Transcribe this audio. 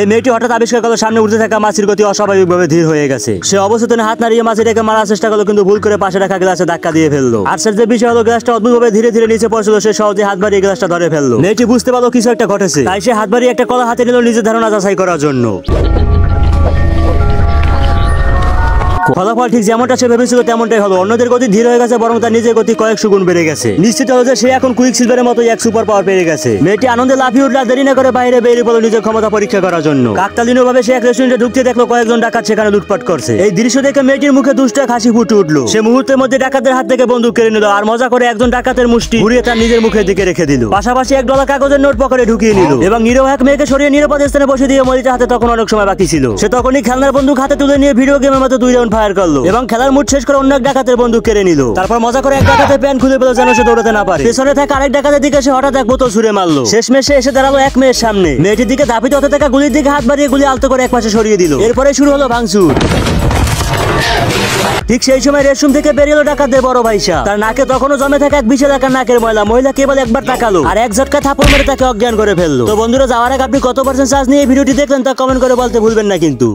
এই মেয়েটি হঠাৎ আবিষ্কার করলো সামনে উঠতে থাকা মাছির গতি অস্বাভাবিকভাবে ধীর হয়ে গেছে। সে অবচেতনে হাত নাড়িয়ে মাছিটাকে মারার চেষ্টা করলো, কিন্তু ভুল করে পাশে রাখা গ্লাসে ধাক্কা দিয়ে ফেললো। আশ্চর্যের বিষয় হলো গ্লাসটা অদ্ভুতভাবে ধীরে ধীরে নিচে পড়ছিল। সে সহজে হাত বাড়িয়ে গ্লাসটা ধরে ফেললো। মেয়েটি বুঝতে পারলো কিছু একটা ঘটেছে, তাই সে হাত বাড়িয়ে একটা কলা হাতে নিল নিজের ধারণা যাচাই করার জন্য। ফলাফল ঠিক যেমনটা সে ভেবেছিল তেমনটাই হলো। অন্যদের গতি ধীর হয়ে গেছে, বরং তার নিজের গতি কয়েকশো গুণ বেড়ে গেছে। নিশ্চিত হলো যে সে এখন কুইক সিলভারের মতো এক সুপার পাওয়ার পেয়ে গেছে। মেয়েটি আনন্দে লাফিয়ে উঠল, দেরি না করে বাইরে বেরিয়ে পড়লো নিজের ক্ষমতা পরীক্ষা করার জন্য। কাকতালীয়ভাবে সে এক রেস্টুরেন্টে ঢুকতে দেখলো কয়েকজন ডাকাত সেখানে লুটপাট করছে। এই দৃশ্য দেখে মেয়েটির মুখে দুষ্ট এক হাসি ফুটে উঠলো। সে মুহূর্তের মধ্যে ডাকাতদের হাত থেকে বন্দুক কেড়ে নিল আর মজা করে একজন ডাকাতের মুষ্টি ঘুরিয়ে তার নিজের মুখের দিকে রেখে দিল। পাশাপাশি $1 কাগজের নোট পকেটে ঢুকিয়ে নিল এবং নিরহ এক মেয়েকে সরিয়ে নিরাপদ স্থানে বসে দিয়ে মরিচা হাতে তখন অনেক সময় বাকি ছিল। সে তখনই খেলনার বন্দুক হাতে তুলে নিয়ে ভিডিও গেমের মতো 2 রাউন্ড ফায়ার করলো এবং খেলার মুড শেষ করে অন্য এক ডাকাতের বন্দুক কেড়ে নিল। তারপর মজা করে এক ডাকাতের প্যান্ট খুলে পেল যেন সে দৌড়াতে না পারে। পেছনে থাকা আরেক ডাকাতের দিকে সে হঠাৎ এক বোতল ছুড়ে মারলো। শেষমেশে এসে দাঁড়ালো এক মেয়ের সামনে। মেয়েটির দিকে ধাপিত হতে থাকা গুলির দিকে হাত বাড়িয়ে গুলি আলতো করে একপাশে সরিয়ে দিল। এরপরে শুরু হলো ভাঙচুর। ঠিক সেই সময় রেস্টরুম থেকে বেরিয়ে এলো ডাকাতদের বড় ভাইসা। তার নাকে তখনও জমে থাকা এক বিশাল আকার নাকের ময়লা। মহিলা কেবল একবার তাকালো আর এক ঝটকা থাপড় মেরে তাকে অজ্ঞান করে ফেললো। তো বন্ধুরা, যাওয়ার আগে আপনি কত % চার্জ নিয়ে এই ভিডিওটি দেখলেন তা কমেন্ট করে বলতে ভুলবেন না কিন্তু।